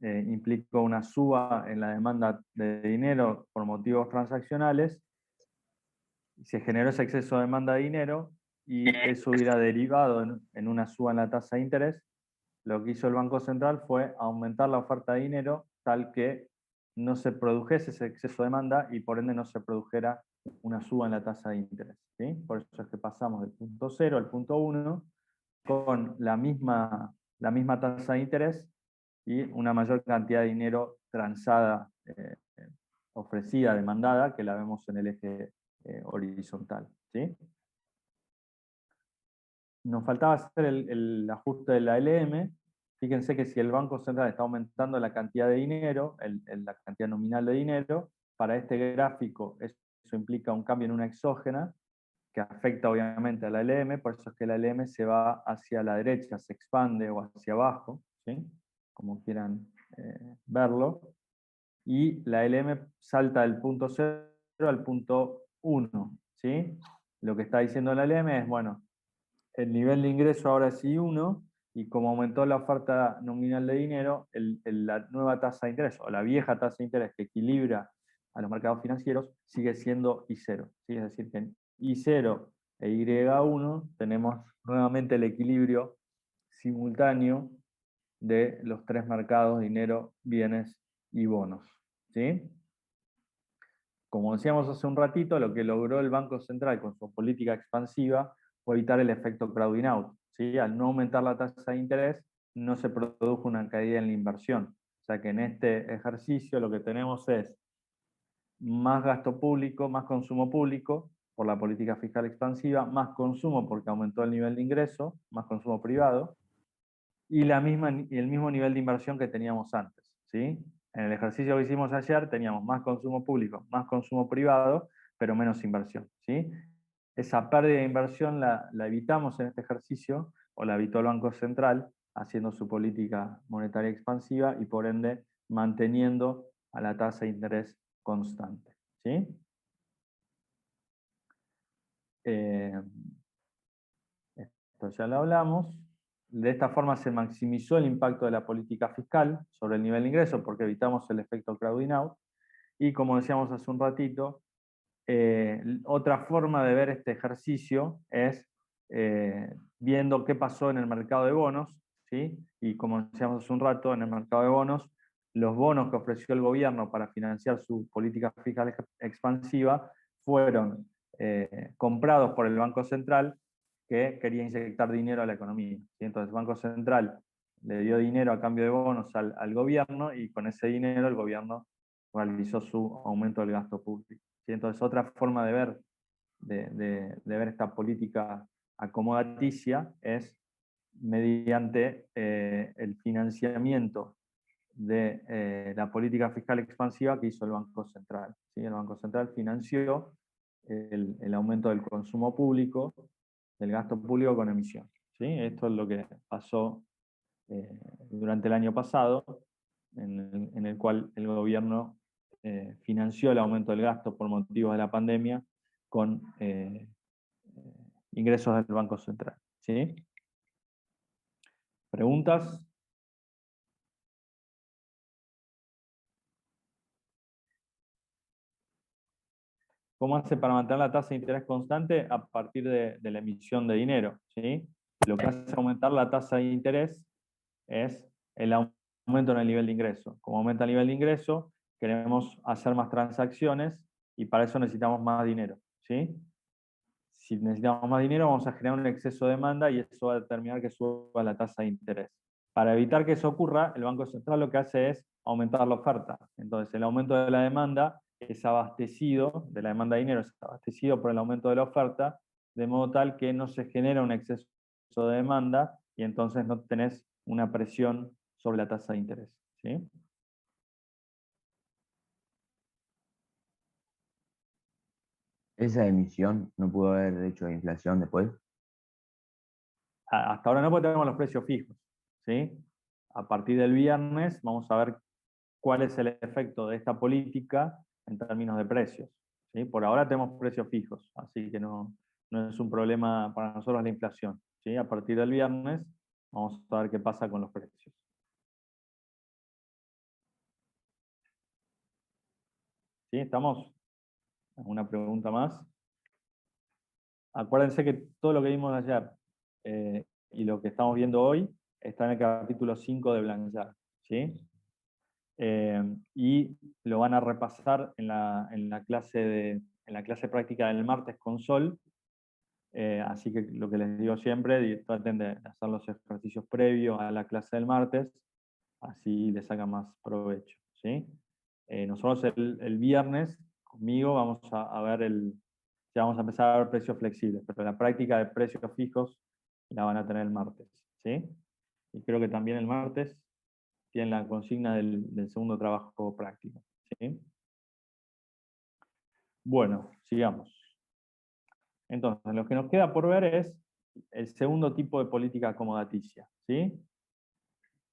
implicó una suba en la demanda de dinero por motivos transaccionales, y se generó ese exceso de demanda de dinero, y eso hubiera derivado en una suba en la tasa de interés. Lo que hizo el Banco Central fue aumentar la oferta de dinero tal que no se produjese ese exceso de demanda y por ende no se produjera una suba en la tasa de interés, ¿sí? Por eso es que pasamos del punto 0 al punto 1 con la misma tasa de interés y una mayor cantidad de dinero transada, ofrecida, demandada, que la vemos en el eje horizontal, ¿sí? Nos faltaba hacer el ajuste de la LM. Fíjense que si el Banco Central está aumentando la cantidad de dinero, la cantidad nominal de dinero, para este gráfico eso implica un cambio en una exógena que afecta obviamente a la LM, por eso es que la LM se va hacia la derecha, se expande o hacia abajo, ¿sí? Como quieran verlo, y la LM salta del punto 0 al punto 1, ¿sí? Lo que está diciendo la LM es, bueno, el nivel de ingreso ahora es I1, y como aumentó la oferta nominal de dinero, la nueva tasa de interés, o la vieja tasa de interés que equilibra a los mercados financieros, sigue siendo I0. ¿Sí? Es decir, que en I0 e Y1 tenemos nuevamente el equilibrio simultáneo de los tres mercados, dinero, bienes y bonos. ¿Sí? Como decíamos hace un ratito, lo que logró el Banco Central con su política expansiva fue evitar el efecto crowding out, ¿sí? Al no aumentar la tasa de interés, no se produjo una caída en la inversión. O sea que en este ejercicio lo que tenemos es más gasto público, más consumo público por la política fiscal expansiva, más consumo porque aumentó el nivel de ingreso, más consumo privado, y el mismo nivel de inversión que teníamos antes, ¿sí? En el ejercicio que hicimos ayer teníamos más consumo público, más consumo privado, pero menos inversión, ¿sí? Esa pérdida de inversión la evitamos en este ejercicio, o la evitó el Banco Central, haciendo su política monetaria expansiva y por ende manteniendo a la tasa de interés constante, ¿sí? Eh, Esto ya lo hablamos. De esta forma se maximizó el impacto de la política fiscal sobre el nivel de ingreso porque evitamos el efecto crowding out. Y como decíamos hace un ratito, otra forma de ver este ejercicio es viendo qué pasó en el mercado de bonos, ¿sí? Y como decíamos hace un rato, en el mercado de bonos, los bonos que ofreció el gobierno para financiar su política fiscal expansiva fueron comprados por el Banco Central, que quería inyectar dinero a la economía, ¿sí? Entonces el Banco Central le dio dinero a cambio de bonos al gobierno, y con ese dinero el gobierno realizó su aumento del gasto público, ¿sí? Entonces otra forma de ver esta política acomodaticia es mediante el financiamiento de la política fiscal expansiva que hizo el Banco Central, ¿sí? El Banco Central financió el aumento del consumo público, del gasto público con emisión, ¿sí? Esto es lo que pasó durante el año pasado, en el cual el gobierno financió el aumento del gasto por motivos de la pandemia con ingresos del Banco Central, ¿sí? ¿Preguntas? ¿Cómo hace para mantener la tasa de interés constante? A partir de la emisión de dinero, ¿sí? Lo que hace aumentar la tasa de interés es el aumento en el nivel de ingreso. Como aumenta el nivel de ingreso, queremos hacer más transacciones y para eso necesitamos más dinero, ¿sí? Si necesitamos más dinero, vamos a generar un exceso de demanda y eso va a determinar que suba la tasa de interés. Para evitar que eso ocurra, el Banco Central lo que hace es aumentar la oferta. Entonces, el aumento de la demanda es abastecido, de la demanda de dinero es abastecido por el aumento de la oferta, de modo tal que no se genera un exceso de demanda y entonces no tenés una presión sobre la tasa de interés, ¿sí? Esa emisión no pudo haber hecho inflación después. Hasta ahora no, porque tenemos los precios fijos, ¿sí? A partir del viernes vamos a ver cuál es el efecto de esta política en términos de precios, ¿sí? Por ahora tenemos precios fijos, así que no es un problema para nosotros la inflación, ¿sí? A partir del viernes vamos a ver qué pasa con los precios. ¿Sí? ¿Estamos? ¿Alguna pregunta más? Acuérdense que todo lo que vimos ayer y lo que estamos viendo hoy está en el capítulo 5 de Blanchard, ¿sí? Y lo van a repasar en la clase práctica del martes con Sol. Así que lo que les digo siempre, traten de hacer los ejercicios previos a la clase del martes, así les saca más provecho, ¿sí? Nosotros el viernes, conmigo, vamos a ver ya vamos a empezar a ver precios flexibles, pero la práctica de precios fijos la van a tener el martes, ¿sí? Y creo que también el martes tienen la consigna del segundo trabajo práctico, ¿sí? Bueno, sigamos. Entonces, lo que nos queda por ver es el segundo tipo de política acomodaticia, ¿sí?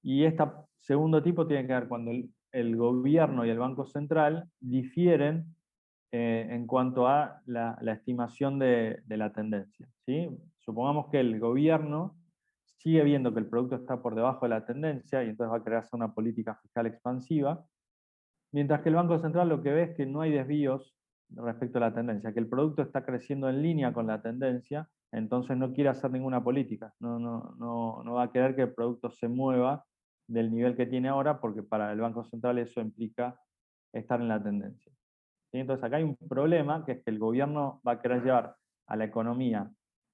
Y este segundo tipo tiene que ver cuando el gobierno y el Banco Central difieren en cuanto a la estimación de la tendencia, ¿sí? Supongamos que el gobierno sigue viendo que el producto está por debajo de la tendencia y entonces va a crearse una política fiscal expansiva, mientras que el Banco Central lo que ve es que no hay desvíos respecto a la tendencia, que el producto está creciendo en línea con la tendencia, entonces no quiere hacer ninguna política, no va a querer que el producto se mueva del nivel que tiene ahora, porque para el Banco Central eso implica estar en la tendencia. ¿Sí? Entonces acá hay un problema, que es que el gobierno va a querer llevar a la economía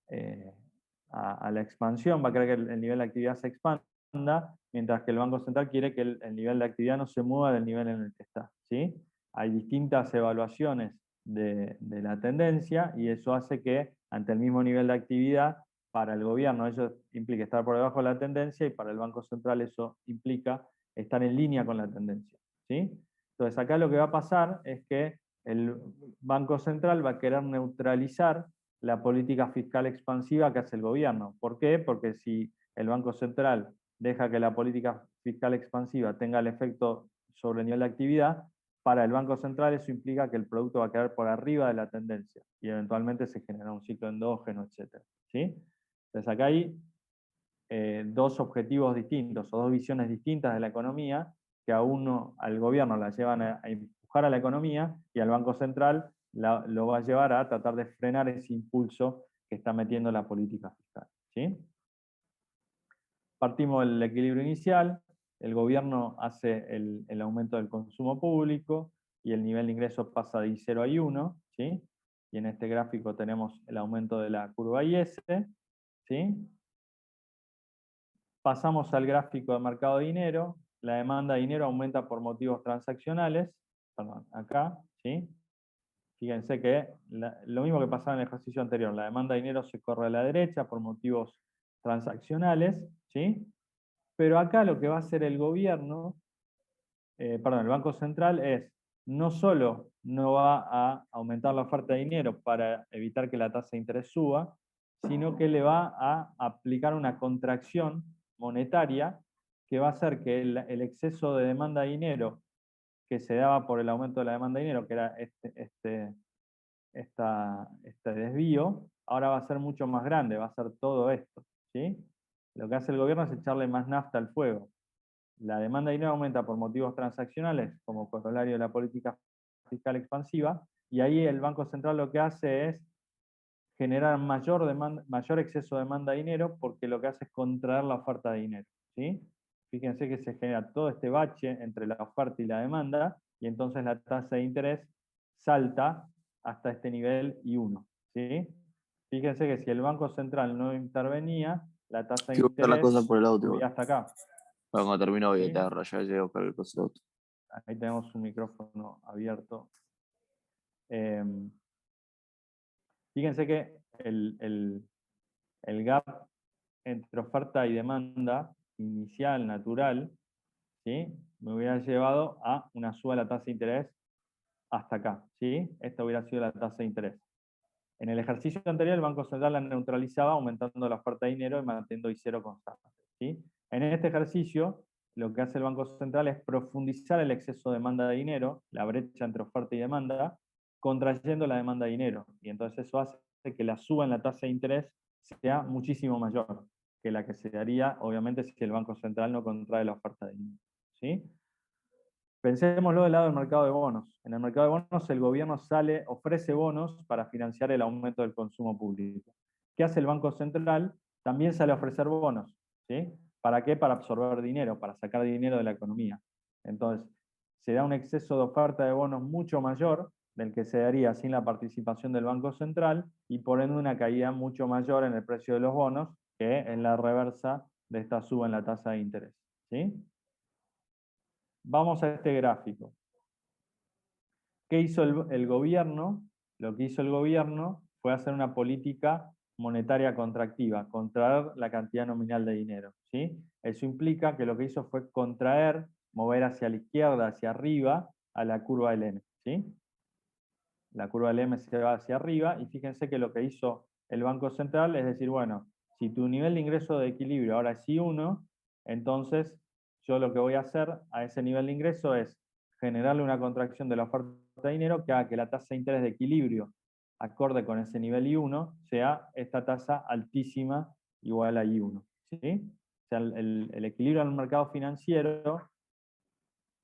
eh, a la expansión, va a querer que el nivel de actividad se expanda, mientras que el Banco Central quiere que el nivel de actividad no se mueva del nivel en el que está, ¿sí? Hay distintas evaluaciones de la tendencia y eso hace que ante el mismo nivel de actividad, para el gobierno eso implica estar por debajo de la tendencia y para el Banco Central eso implica estar en línea con la tendencia, ¿sí? Entonces acá lo que va a pasar es que el Banco Central va a querer neutralizar la política fiscal expansiva que hace el gobierno. ¿Por qué? Porque si el Banco Central deja que la política fiscal expansiva tenga el efecto sobre el nivel de actividad, para el Banco Central eso implica que el producto va a quedar por arriba de la tendencia y eventualmente se genera un ciclo endógeno, etc. ¿Sí? Entonces acá hay dos objetivos distintos o dos visiones distintas de la economía que a uno, al gobierno, la llevan a empujar a la economía y al Banco Central lo va a llevar a tratar de frenar ese impulso que está metiendo la política fiscal, ¿sí? Partimos del equilibrio inicial, el gobierno hace el aumento del consumo público y el nivel de ingresos pasa de I0 a I1, ¿sí? Y en este gráfico tenemos el aumento de la curva IS, ¿sí? Pasamos al gráfico de mercado de dinero, la demanda de dinero aumenta por motivos transaccionales, perdón, acá, ¿sí? Fíjense que lo mismo que pasaba en el ejercicio anterior, la demanda de dinero se corre a la derecha por motivos transaccionales, ¿sí? Pero acá lo que va a hacer el gobierno, el Banco Central es, no solo no va a aumentar la oferta de dinero para evitar que la tasa de interés suba, sino que le va a aplicar una contracción monetaria que va a hacer que el exceso de demanda de dinero que se daba por el aumento de la demanda de dinero, que era este desvío, ahora va a ser mucho más grande, va a ser todo esto, ¿sí? Lo que hace el gobierno es echarle más nafta al fuego. La demanda de dinero aumenta por motivos transaccionales, como corolario de la política fiscal expansiva, y ahí el Banco Central lo que hace es generar mayor exceso de demanda de dinero, porque lo que hace es contraer la oferta de dinero, ¿sí? Fíjense que se genera todo este bache entre la oferta y la demanda, y entonces la tasa de interés salta hasta este nivel I1, ¿sí? Fíjense que si el Banco Central no intervenía, la tasa de Quiero buscar la interés cosa por el auto igual. subía hasta acá, Bueno, cuando termino voy a ¿sí? te agarro, ya llego a buscar el coso del auto. Ahí tenemos un micrófono abierto. Fíjense que el gap entre oferta y demanda inicial, natural, ¿sí? Me hubiera llevado a una suba de la tasa de interés hasta acá, ¿sí? Esta hubiera sido la tasa de interés. En el ejercicio anterior, el Banco Central la neutralizaba aumentando la oferta de dinero y manteniendo I0 constante, ¿sí? En este ejercicio, lo que hace el Banco Central es profundizar el exceso de demanda de dinero, la brecha entre oferta y demanda, contrayendo la demanda de dinero. Y entonces eso hace que la suba en la tasa de interés sea muchísimo mayor que la que se daría, obviamente, si el Banco Central no contrae la oferta de dinero, ¿sí? Pensémoslo del lado del mercado de bonos. En el mercado de bonos el gobierno ofrece bonos para financiar el aumento del consumo público. ¿Qué hace el Banco Central? También sale a ofrecer bonos. ¿Sí? ¿Para qué? Para absorber dinero, para sacar dinero de la economía. Entonces, se da un exceso de oferta de bonos mucho mayor del que se daría sin la participación del Banco Central y por ende una caída mucho mayor en el precio de los bonos que en la reversa de esta suba en la tasa de interés. ¿Sí? Vamos a este gráfico. ¿Qué hizo el gobierno? Lo que hizo el gobierno fue hacer una política monetaria contractiva, contraer la cantidad nominal de dinero. ¿Sí? Eso implica que lo que hizo fue contraer, mover hacia la izquierda, hacia arriba, a la curva LM. ¿Sí? La curva LM se va hacia arriba y fíjense que lo que hizo el Banco Central es decir, bueno, si tu nivel de ingreso de equilibrio ahora es I1, entonces yo lo que voy a hacer a ese nivel de ingreso es generarle una contracción de la oferta de dinero que haga que la tasa de interés de equilibrio acorde con ese nivel I1 sea esta tasa altísima igual a I1. ¿Sí? O sea, el equilibrio en el mercado financiero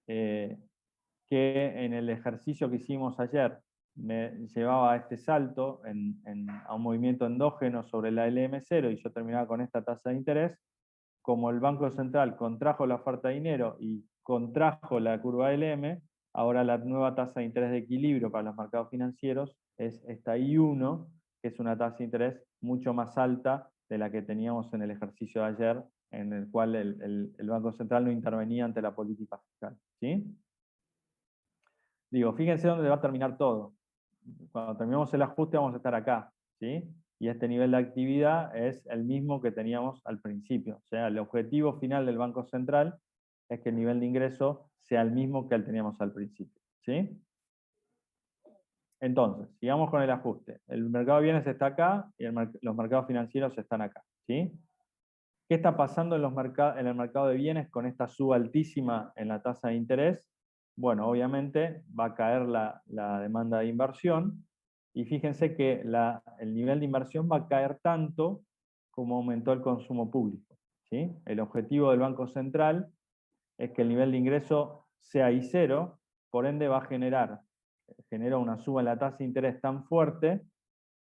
que en el ejercicio que hicimos ayer me llevaba a este salto a un movimiento endógeno sobre la LM0 y yo terminaba con esta tasa de interés, como el Banco Central contrajo la oferta de dinero y contrajo la curva LM, ahora la nueva tasa de interés de equilibrio para los mercados financieros es esta I1, que es una tasa de interés mucho más alta de la que teníamos en el ejercicio de ayer, en el cual el Banco Central no intervenía ante la política fiscal. ¿Sí? Digo, fíjense dónde va a terminar todo. Cuando terminemos el ajuste vamos a estar acá, ¿sí? Y este nivel de actividad es el mismo que teníamos al principio. O sea, el objetivo final del Banco Central es que el nivel de ingreso sea el mismo que el teníamos al principio, ¿sí? Entonces, sigamos con el ajuste. El mercado de bienes está acá y los mercados financieros están acá, ¿sí? ¿Qué está pasando en el mercado de bienes con esta suba altísima en la tasa de interés? Bueno, obviamente va a caer la demanda de inversión y fíjense que el nivel de inversión va a caer tanto como aumentó el consumo público. ¿Sí? El objetivo del Banco Central es que el nivel de ingreso sea I0, por ende va a genera una suba en la tasa de interés tan fuerte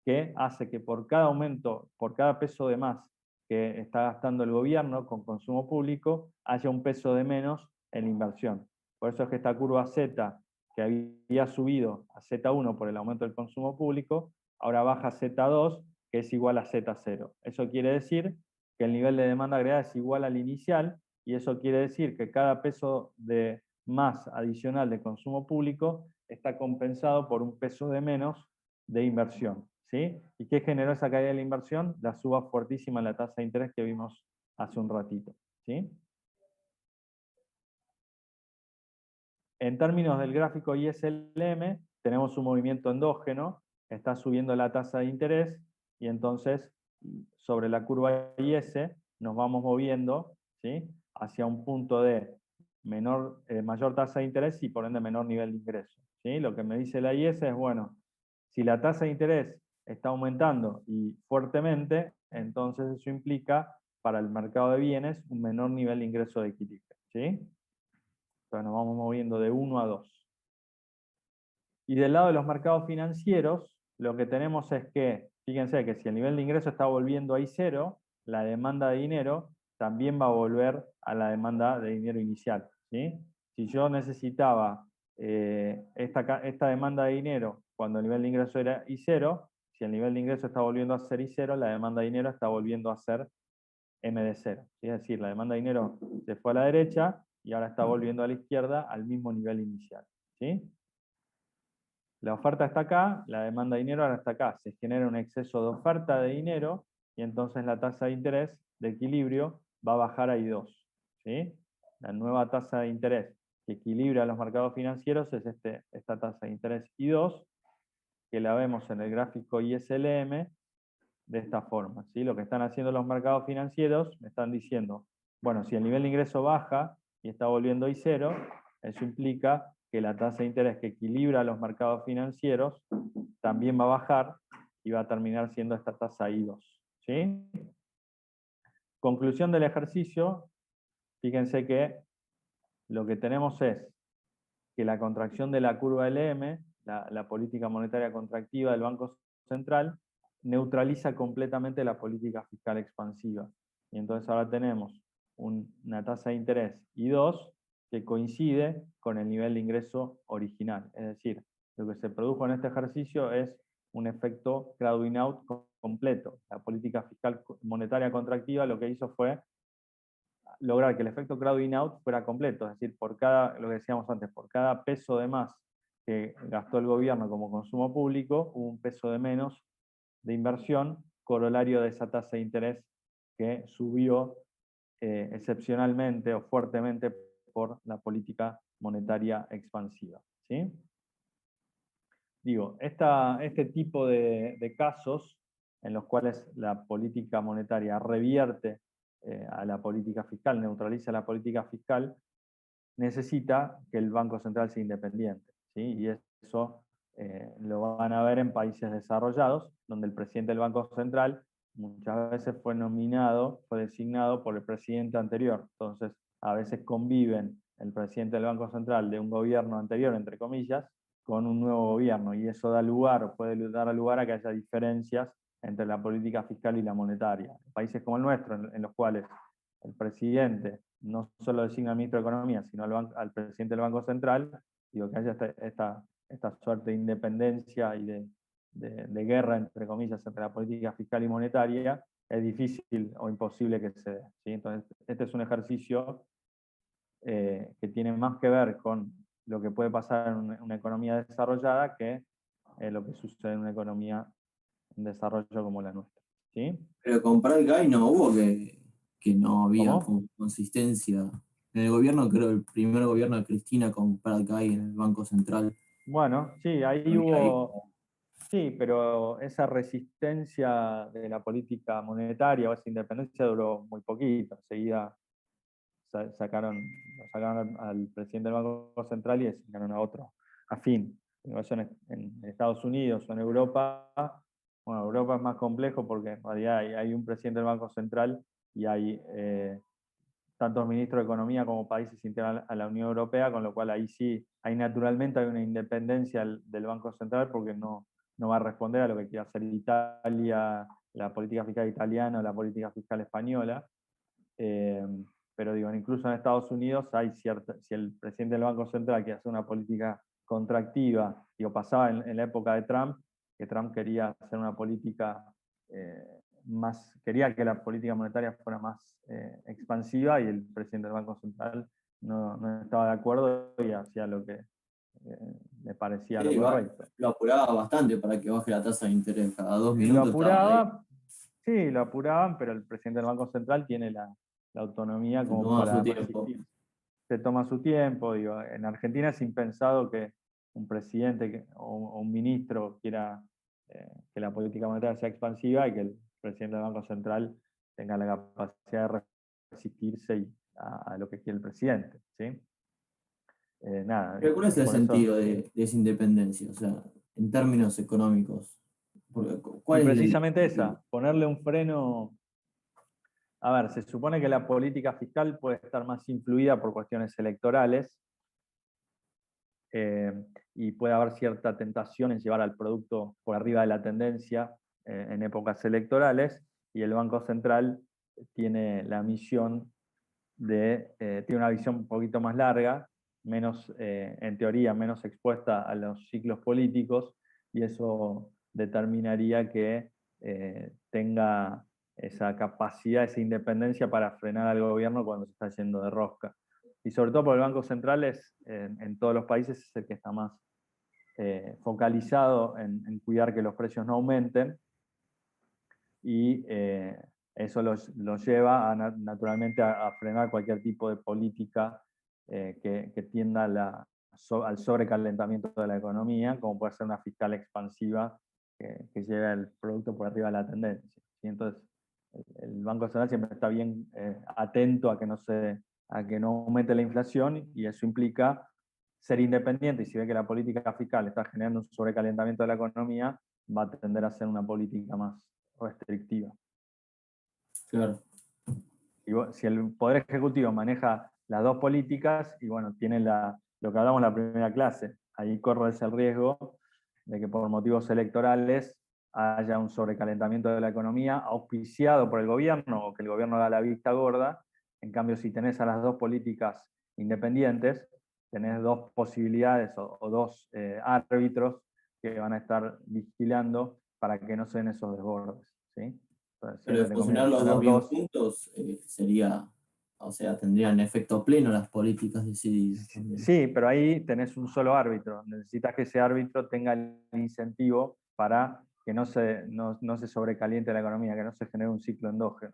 que hace que por cada aumento, por cada peso de más que está gastando el gobierno con consumo público, haya un peso de menos en inversión. Por eso es que esta curva Z, que había subido a Z1 por el aumento del consumo público, ahora baja a Z2, que es igual a Z0. Eso quiere decir que el nivel de demanda agregada es igual al inicial, y eso quiere decir que cada peso de más adicional de consumo público está compensado por un peso de menos de inversión. ¿Sí? ¿Y qué generó esa caída de la inversión? La suba fuertísima en la tasa de interés que vimos hace un ratito. ¿Sí? En términos del gráfico ISLM, tenemos un movimiento endógeno, está subiendo la tasa de interés, y entonces sobre la curva IS nos vamos moviendo, ¿sí? Hacia un punto de mayor tasa de interés y por ende menor nivel de ingreso. ¿Sí? Lo que me dice la IS es, bueno, si la tasa de interés está aumentando y fuertemente, entonces eso implica para el mercado de bienes un menor nivel de ingreso de equilibrio. ¿Sí? Entonces nos vamos moviendo de 1 a 2. Y del lado de los mercados financieros, lo que tenemos es que, fíjense que si el nivel de ingreso está volviendo a I0, la demanda de dinero también va a volver a la demanda de dinero inicial. ¿Sí? Si yo necesitaba esta demanda de dinero cuando el nivel de ingreso era I0, si el nivel de ingreso está volviendo a ser I0, la demanda de dinero está volviendo a ser M de 0. ¿Sí? Es decir, la demanda de dinero se fue a la derecha y ahora está volviendo a la izquierda al mismo nivel inicial. ¿Sí? La oferta está acá, la demanda de dinero ahora está acá. Se genera un exceso de oferta de dinero y entonces la tasa de interés de equilibrio va a bajar a I2. ¿Sí? La nueva tasa de interés que equilibra los mercados financieros es esta tasa de interés I2, que la vemos en el gráfico ISLM de esta forma. ¿Sí? Lo que están haciendo los mercados financieros, me están diciendo, bueno, si el nivel de ingreso baja y está volviendo I0, eso implica que la tasa de interés que equilibra los mercados financieros también va a bajar y va a terminar siendo esta tasa I2. ¿Sí? Conclusión del ejercicio, fíjense que lo que tenemos es que la contracción de la curva LM, la política monetaria contractiva del Banco Central, neutraliza completamente la política fiscal expansiva. Y entonces ahora tenemos una tasa de interés I2 que coincide con el nivel de ingreso original. Es decir, lo que se produjo en este ejercicio es un efecto crowding out completo. La política fiscal monetaria contractiva lo que hizo fue lograr que el efecto crowding out fuera completo, es decir, por cada, lo que decíamos antes, por cada peso de más que gastó el gobierno como consumo público, hubo un peso de menos de inversión, corolario de esa tasa de interés que subió excepcionalmente o fuertemente por la política monetaria expansiva. ¿Sí? Digo, este tipo de casos en los cuales la política monetaria revierte a la política fiscal, neutraliza la política fiscal, necesita que el Banco Central sea independiente. ¿Sí? Y eso lo van a ver en países desarrollados, donde el presidente del Banco Central muchas veces fue designado por el presidente anterior. Entonces, a veces conviven el presidente del Banco Central de un gobierno anterior, entre comillas, con un nuevo gobierno, y eso puede dar lugar a que haya diferencias entre la política fiscal y la monetaria. Países como el nuestro, en los cuales el presidente no solo designa al ministro de Economía, sino al presidente del Banco Central, digo, que haya esta suerte de independencia y de guerra, entre comillas, entre la política fiscal y monetaria, es difícil o imposible que se dé. ¿Sí? Entonces, este es un ejercicio que tiene más que ver con lo que puede pasar en una economía desarrollada que lo que sucede en una economía en desarrollo como la nuestra. ¿Sí? Pero con Prat Guy no hubo que no había ¿Cómo? como consistencia. En el gobierno, creo, el primer gobierno de Cristina con Prat Guy en el Banco Central. Bueno, sí, ahí hubo. Sí, pero esa resistencia de la política monetaria o esa independencia duró muy poquito. Enseguida lo sacaron al presidente del Banco Central y designaron a otro afín. Eso en Estados Unidos o en Europa, bueno, Europa es más complejo porque en realidad hay un presidente del Banco Central y hay tantos ministros de Economía como países integran a la Unión Europea, con lo cual ahí sí, ahí naturalmente hay una independencia del Banco Central porque no va a responder a lo que quiera hacer Italia, la política fiscal italiana o la política fiscal española. Pero digo, incluso en Estados Unidos hay si el presidente del Banco Central quiere hacer una política contractiva, digo, pasaba en la época de Trump, que Trump quería hacer una política quería que la política monetaria fuera más expansiva, y el presidente del Banco Central no estaba de acuerdo y hacía lo que le parecía lo correcto. Lo apuraba bastante para que baje la tasa de interés. Cada 2 Lo minutos estaba ahí. apuraba, sí, lo apuraban, pero el presidente del Banco Central tiene la autonomía como Tomaba para su tiempo. resistir. Se toma su tiempo. Digo, en Argentina es impensado que un presidente o un ministro quiera que la política monetaria sea expansiva y que el presidente del Banco Central tenga la capacidad de resistirse a lo que quiere el presidente. ¿Sí? Nada, Pero ¿cuál es el por sentido eso, de esa independencia? O sea, en términos económicos. y ¿Cuál es precisamente esa, ponerle un freno. A ver, se supone que la política fiscal puede estar más influida por cuestiones electorales, y puede haber cierta tentación en llevar al producto por arriba de la tendencia en épocas electorales, y el Banco Central tiene la misión tiene una visión un poquito más larga, menos, en teoría, menos expuesta a los ciclos políticos, y eso determinaría que tenga esa capacidad, esa independencia para frenar al gobierno cuando se está yendo de rosca. Y sobre todo porque el Banco Central en todos los países es el que está más focalizado en cuidar que los precios no aumenten, y eso los lleva naturalmente a frenar cualquier tipo de política que tienda al sobrecalentamiento de la economía, como puede ser una fiscal expansiva que lleve el producto por arriba de la tendencia. ¿Sí? Entonces, el Banco Central siempre está bien atento a que no aumente la inflación, y eso implica ser independiente, y si ve que la política fiscal está generando un sobrecalentamiento de la economía, va a tender a ser una política más restrictiva. Claro. Si el Poder Ejecutivo maneja las dos políticas y bueno, tienen lo que hablamos en la primera clase. Ahí corres el riesgo de que por motivos electorales haya un sobrecalentamiento de la economía auspiciado por el gobierno o que el gobierno haga la vista gorda. En cambio, si tenés a las dos políticas independientes, tenés dos posibilidades o dos árbitros que van a estar vigilando para que no se den esos desbordes. ¿Sí? Entonces, Pero de siempre te funcionar conviene los tener dos bien dos. juntos sería, o sea, tendrían efecto pleno las políticas decididas también. Sí, pero ahí tenés un solo árbitro. Necesitas que ese árbitro tenga el incentivo para que no se sobrecaliente la economía, que no se genere un ciclo endógeno.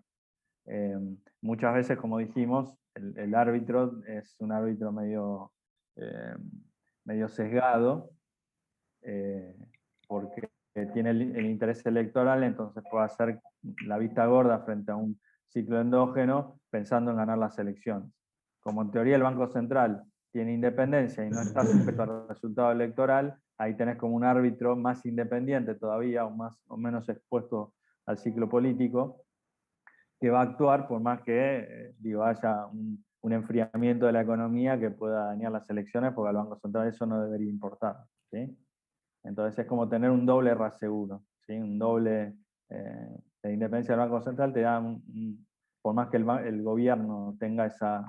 Muchas veces, como dijimos, el árbitro es un árbitro medio sesgado, porque tiene el interés electoral, entonces puede hacer la vista gorda frente a un ciclo endógeno pensando en ganar las elecciones. Como en teoría el Banco Central tiene independencia y no está sujeto al resultado electoral, ahí tenés como un árbitro más independiente todavía, o menos expuesto al ciclo político, que va a actuar por más que haya un enfriamiento de la economía que pueda dañar las elecciones, porque al Banco Central eso no debería importar. ¿Sí? Entonces es como tener un doble reaseguro, ¿sí? Un doble de independencia del Banco Central te da, por más que el gobierno tenga esa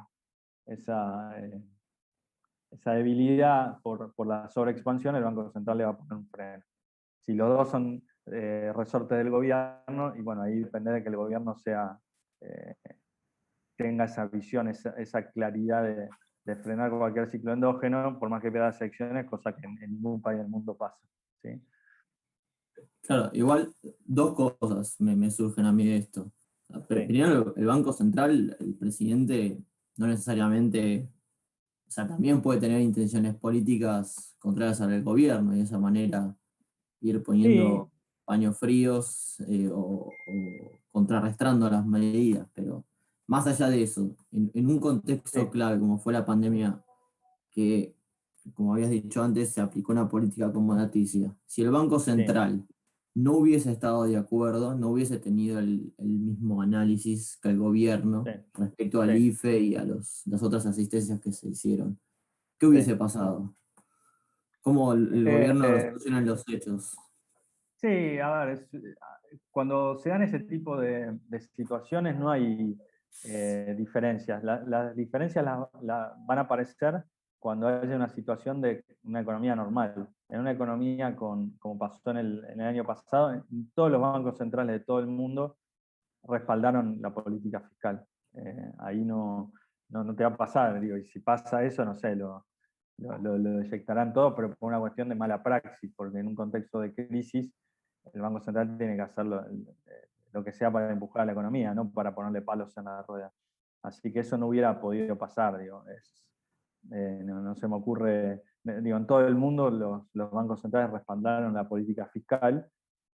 debilidad por la sobreexpansión, el Banco Central le va a poner un freno. Si los dos son resortes del gobierno, y bueno, ahí depende de que el gobierno eh, tenga esa visión, esa claridad de frenar cualquier ciclo endógeno, por más que pierda las elecciones, cosa que en ningún país del mundo pasa. ¿Sí? Claro, igual dos cosas me surgen a mí de esto. Sí. Primero, el Banco Central, el presidente, no necesariamente, o sea, también puede tener intenciones políticas contrarias al gobierno y de esa manera ir Sí, poniendo paños fríos o contrarrestando las medidas, pero más allá de eso, en un contexto sí, clave como fue la pandemia, que, como habías dicho antes, se aplicó una política acomodaticia. Si el Banco sí, Central no hubiese estado de acuerdo, no hubiese tenido el mismo análisis que el gobierno sí, respecto al sí, IFE y a las otras asistencias que se hicieron, ¿qué hubiese sí. pasado? ¿Cómo el gobierno Eh, resoluciona los hechos? sí, a ver, cuando se dan ese tipo de situaciones no hay diferencias. Las diferencias van a aparecer cuando haya una situación de una economía normal. En una economía como pasó en el año pasado, todos los bancos centrales de todo el mundo respaldaron la política fiscal. Ahí no te va a pasar, digo, y si pasa eso, no sé, lo eyectarán todo, pero por una cuestión de mala praxis, porque en un contexto de crisis el Banco Central tiene que hacer lo que sea para empujar a la economía, no para ponerle palos en la rueda. Así que eso no hubiera podido pasar, digo, no se me ocurre, digo, en todo el mundo los bancos centrales respaldaron la política fiscal.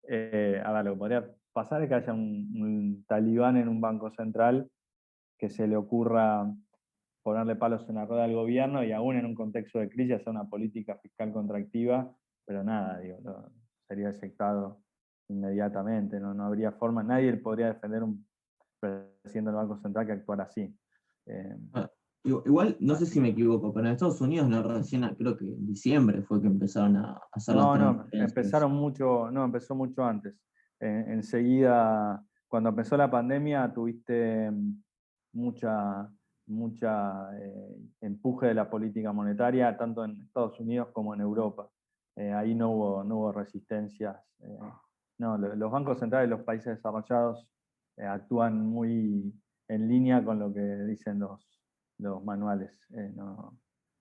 A ver, lo que podría pasar es que haya un talibán en un banco central que se le ocurra ponerle palos en la rueda al gobierno y aún en un contexto de crisis hacer una política fiscal contractiva, pero nada, digo, sería eyectado inmediatamente, no habría forma, nadie podría defender un presidente del Banco Central que actuara así. Eh, Ah, igual, no sé así si me equivoco, pero en Estados Unidos, no, recién, creo que en diciembre fue que empezaron a hacer las No, transferencias. empezó mucho antes. Enseguida, cuando empezó la pandemia, tuviste mucha, mucha empuje de la política monetaria, tanto en Estados Unidos como en Europa. Ahí no hubo resistencias. No, los bancos centrales de los países desarrollados actúan muy en línea con lo que dicen los manuales.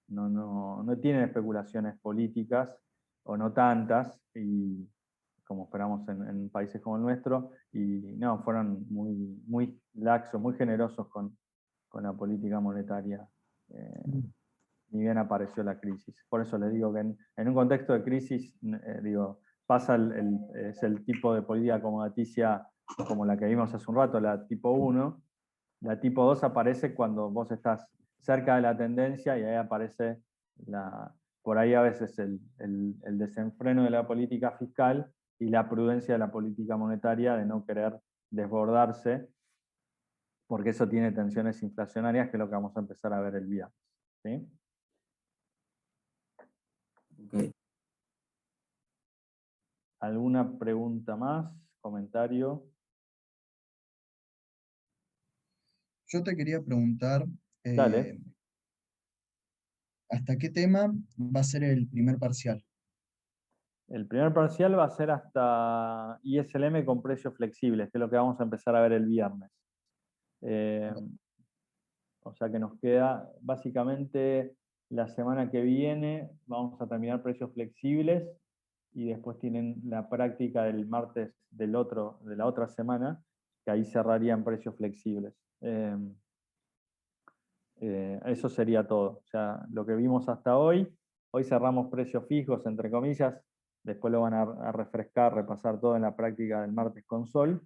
No tienen especulaciones políticas o no tantas, y como esperamos en países como el nuestro, y no, fueron muy laxos, muy generosos con la política monetaria, ni bien apareció la crisis. Por eso les digo que en un contexto de crisis, pasa es el tipo de política acomodaticia como la que vimos hace un rato, la tipo 1. La tipo 2 aparece cuando vos estás cerca de la tendencia y ahí aparece por ahí a veces el desenfreno de la política fiscal y la prudencia de la política monetaria de no querer desbordarse porque eso tiene tensiones inflacionarias, que es lo que vamos a empezar a ver el viernes. ¿Sí? Ok. ¿Alguna pregunta más? ¿Comentario? Yo te quería preguntar, Dale. ¿hasta qué tema va a ser el primer parcial? El primer parcial va a ser hasta ISLM con precios flexibles, que es lo que vamos a empezar a ver el viernes. O sea que nos queda básicamente la semana que viene, vamos a terminar precios flexibles y después tienen la práctica del martes de la otra semana, que ahí cerrarían precios flexibles. Eso sería todo. O sea, lo que vimos hasta hoy cerramos precios fijos, entre comillas, después lo van a refrescar, repasar todo en la práctica del martes con Sol,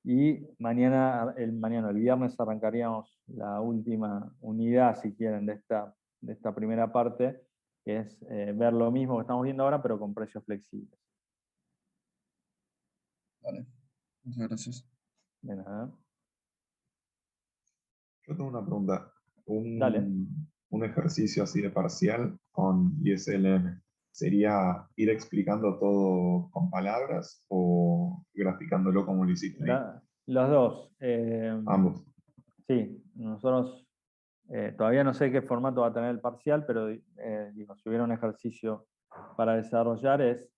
y el viernes arrancaríamos la última unidad, si quieren, de esta primera parte, que es ver lo mismo que estamos viendo ahora, pero con precios flexibles. Vale, muchas gracias. De nada. Yo tengo una pregunta. Dale. Un ejercicio así de parcial con ISLM, ¿sería ir explicando todo con palabras o graficándolo como lo hiciste ahí? Los dos. Ambos. Sí, nosotros todavía no sé qué formato va a tener el parcial, pero digo, si hubiera un ejercicio para desarrollar es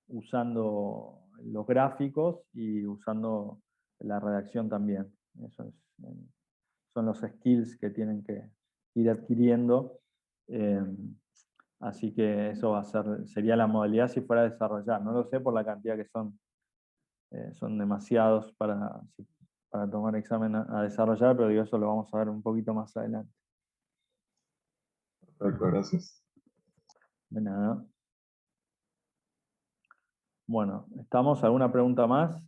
usando los gráficos y usando la redacción también. Eso es, son los skills que tienen que ir adquiriendo. Así que eso sería la modalidad si fuera a desarrollar. No lo sé por la cantidad que son. Son demasiados para tomar examen a desarrollar, pero digo, eso lo vamos a ver un poquito más adelante. Perfecto, gracias. De nada. Bueno, ¿estamos? ¿Alguna pregunta más?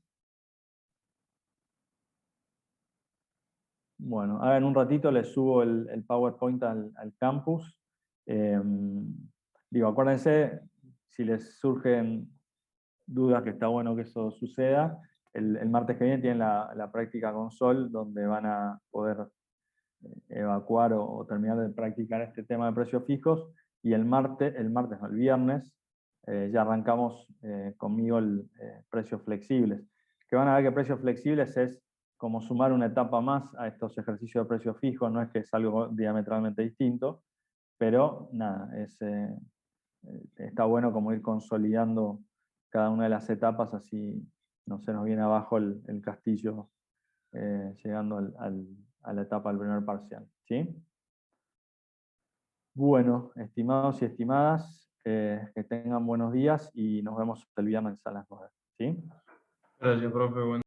Bueno, ahora en un ratito les subo el PowerPoint al campus. Digo, acuérdense, si les surgen dudas, que está bueno que eso suceda, el martes que viene tienen la práctica con Sol, donde van a poder evacuar o terminar de practicar este tema de precios fijos, y el viernes, ya arrancamos conmigo precios flexibles. Que van a ver que precios flexibles es como sumar una etapa más a estos ejercicios de precios fijos, no es que es algo diametralmente distinto, pero nada, está bueno como ir consolidando cada una de las etapas, así no se nos viene abajo el castillo llegando a la etapa del primer parcial. ¿Sí? Bueno, estimados y estimadas, que tengan buenos días y nos vemos el viernes a las 9. ¿Sí? Gracias, profe.